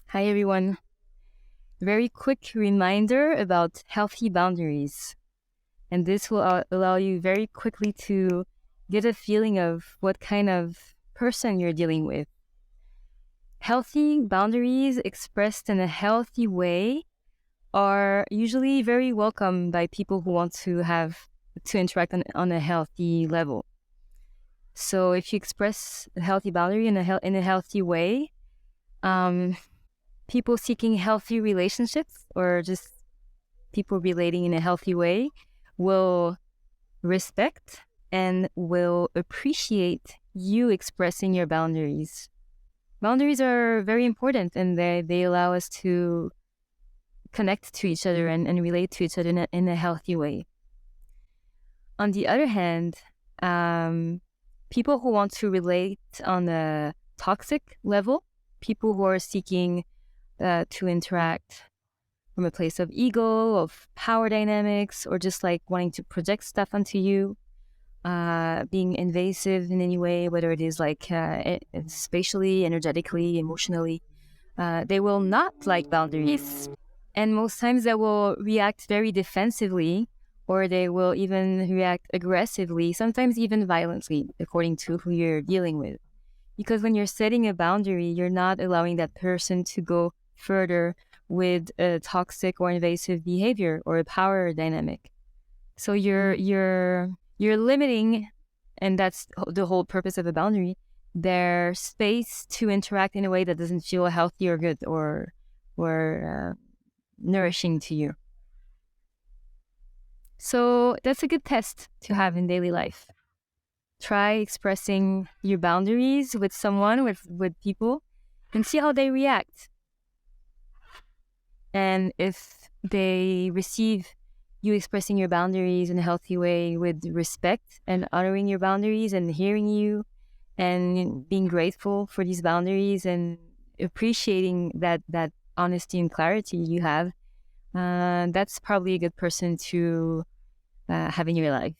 Hi, everyone. Very quick reminder about healthy boundaries. And this will allow you very quickly to get a feeling of what kind of person you're dealing with. Healthy boundaries expressed in a healthy way are usually very welcome by people who want to interact on a healthy level. So if you express a healthy boundary in a healthy way, um, people seeking healthy relationships or just people relating in a healthy way will respect and will appreciate you expressing your boundaries. Boundaries are very important and they allow us to connect to each other and relate to each other in a healthy way. On the other hand, people who want to relate on a toxic level, people who are seeking to interact from a place of ego, of power dynamics, or just like wanting to project stuff onto you, being invasive in any way, whether it is like spatially, energetically, emotionally. They will not like boundaries. And most times they will react very defensively, or they will even react aggressively, sometimes even violently, according to who you're dealing with. Because when you're setting a boundary, you're not allowing that person to go further with a toxic or invasive behavior or a power dynamic. So you're limiting, and that's the whole purpose of a boundary, their space to interact in a way that doesn't feel healthy or good or nourishing to you. So that's a good test to have in daily life. Try expressing your boundaries with someone, with people, and see how they react. And if they receive you expressing your boundaries in a healthy way with respect and honoring your boundaries and hearing you and being grateful for these boundaries and appreciating that honesty and clarity you have, that's probably a good person to have in your life.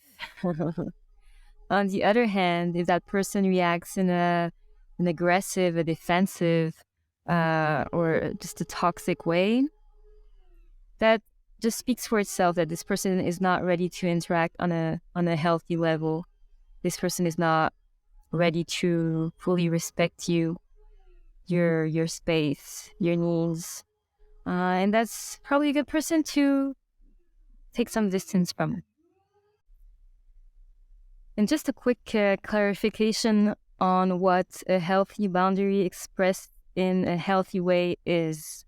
On the other hand, if that person reacts in an aggressive, a defensive, or just a toxic way, that just speaks for itself that this person is not ready to interact on a healthy level. This person is not ready to fully respect you, your space, your needs, and that's probably a good person to take some distance from. And just a quick clarification on what a healthy boundary expressed in a healthy way is.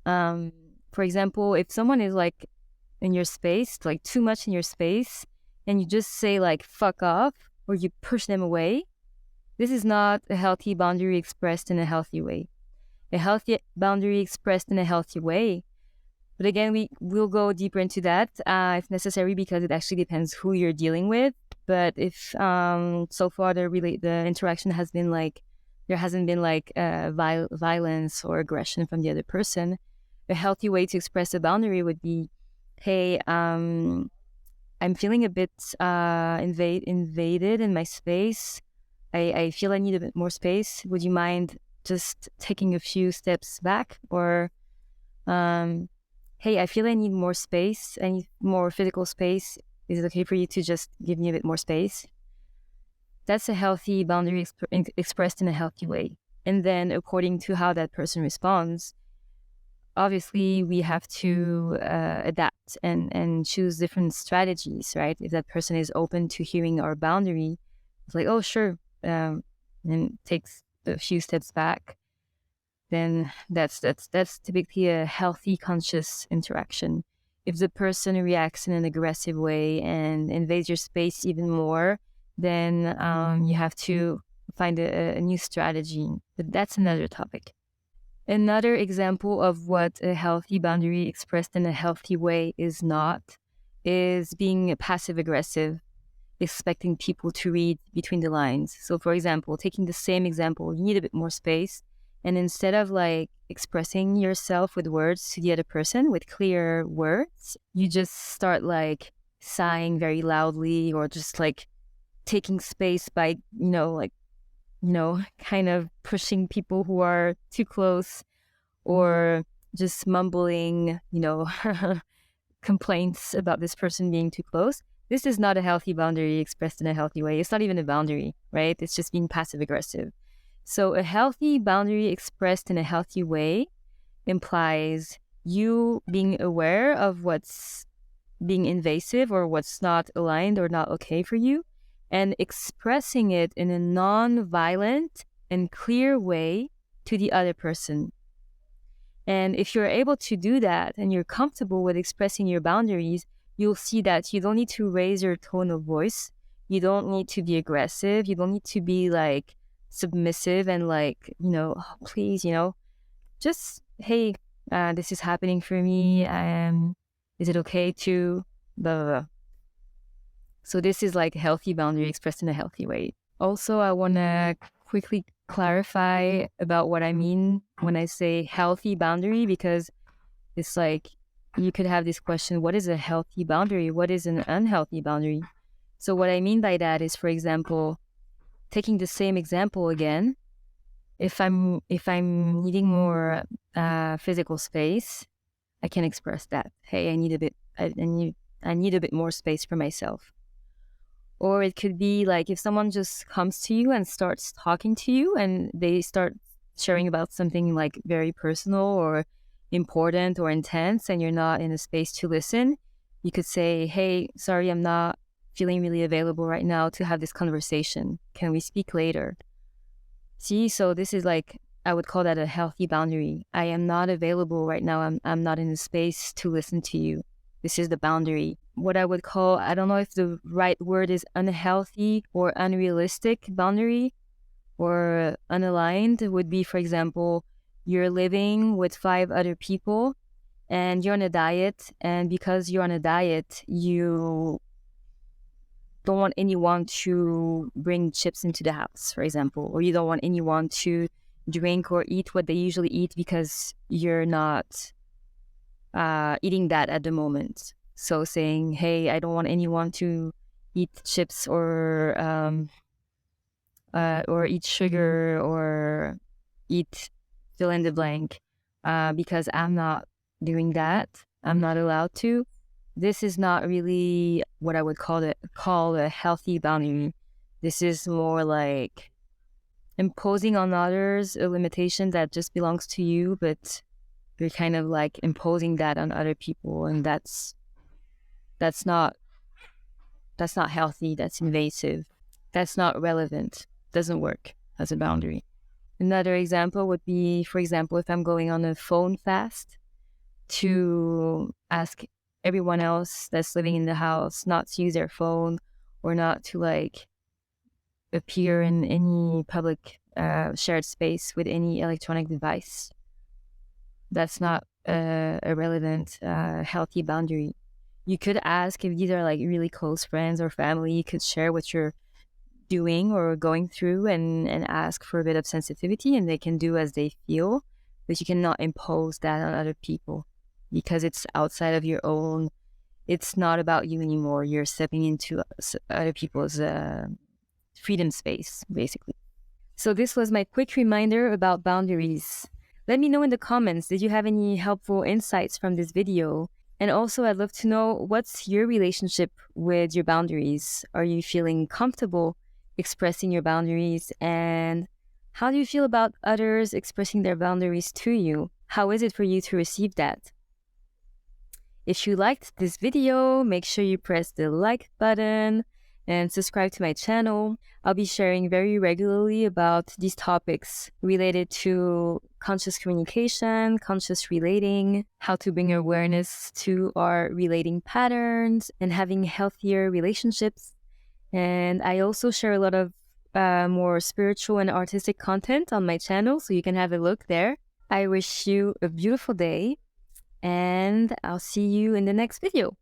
Um, for example, if someone is like in your space, like too much in your space, and you just say like fuck off or you push them away, this is not a healthy boundary expressed in a healthy way. A healthy boundary expressed in a healthy way. But again, we will go deeper into that if necessary, because it actually depends who you're dealing with. But if so far the interaction has been like there hasn't been like violence or aggression from the other person, a healthy way to express a boundary would be, hey, I'm feeling a bit invaded in my space. I feel I need a bit more space. Would you mind just taking a few steps back? Or, hey, I feel I need more space. I need more physical space. Is it okay for you to just give me a bit more space? That's a healthy boundary expressed in a healthy way. And then according to how that person responds, obviously we have to adapt and choose different strategies, right? If that person is open to hearing our boundary, it's like, oh, sure, and takes a few steps back, then that's typically a healthy, conscious interaction. If the person reacts in an aggressive way and invades your space even more, then you have to find a new strategy. But that's another topic. Another example of what a healthy boundary expressed in a healthy way is not is being passive aggressive, expecting people to read between the lines. So, for example, taking the same example, you need a bit more space. And instead of like expressing yourself with words to the other person with clear words, you just start like sighing very loudly or just like taking space by, kind of pushing people who are too close, or just mumbling, complaints about this person being too close. This is not a healthy boundary expressed in a healthy way. It's not even a boundary, right? It's just being passive aggressive. So a healthy boundary expressed in a healthy way implies you being aware of what's being invasive or what's not aligned or not okay for you, and expressing it in a non-violent and clear way to the other person. And if you're able to do that and you're comfortable with expressing your boundaries, you'll see that you don't need to raise your tone of voice. You don't need to be aggressive. You don't need to be like submissive and like, oh, please, just, hey, this is happening for me. Is it okay to blah, blah, blah. So this is like a healthy boundary expressed in a healthy way. Also, I want to quickly clarify about what I mean when I say healthy boundary, because it's like you could have this question, what is a healthy boundary? What is an unhealthy boundary? So what I mean by that is, for example, taking the same example again, if I'm needing more physical space, I can express that. Hey, I need a bit more space for myself. Or it could be like if someone just comes to you and starts talking to you and they start sharing about something like very personal or important or intense and you're not in a space to listen, you could say, hey, sorry, I'm not feeling really available right now to have this conversation. Can we speak later? See, so this is like, I would call that a healthy boundary. I am not available right now. I'm not in a space to listen to you. This is the boundary. What I would call, I don't know if the right word is unhealthy or unrealistic boundary or unaligned, would be, for example, you're living with 5 other people and you're on a diet. And because you're on a diet, you don't want anyone to bring chips into the house, for example, or you don't want anyone to drink or eat what they usually eat because you're not eating that at the moment. So saying, hey, I don't want anyone to eat chips or eat sugar or eat fill in the blank because I'm not doing that. I'm not allowed to. This is not really what I would call a healthy boundary. This is more like imposing on others a limitation that just belongs to you, but you're kind of like imposing that on other people, and that's not healthy. That's invasive. That's not relevant. Doesn't work as a boundary. Another example would be, for example, if I'm going on a phone fast, to ask everyone else that's living in the house not to use their phone or not to like appear in any public shared space with any electronic device. That's not a relevant, healthy boundary. You could ask if these are like really close friends or family, you could share what you're doing or going through and ask for a bit of sensitivity, and they can do as they feel, but you cannot impose that on other people because it's outside of your own. It's not about you anymore. You're stepping into other people's freedom space, basically. So this was my quick reminder about boundaries. Let me know in the comments, did you have any helpful insights from this video? And also, I'd love to know, what's your relationship with your boundaries? Are you feeling comfortable expressing your boundaries? And how do you feel about others expressing their boundaries to you? How is it for you to receive that? If you liked this video, make sure you press the like button and subscribe to my channel. I'll be sharing very regularly about these topics related to conscious communication, conscious relating, how to bring awareness to our relating patterns, and having healthier relationships. And I also share a lot of more spiritual and artistic content on my channel, so you can have a look there. I wish you a beautiful day, and I'll see you in the next video.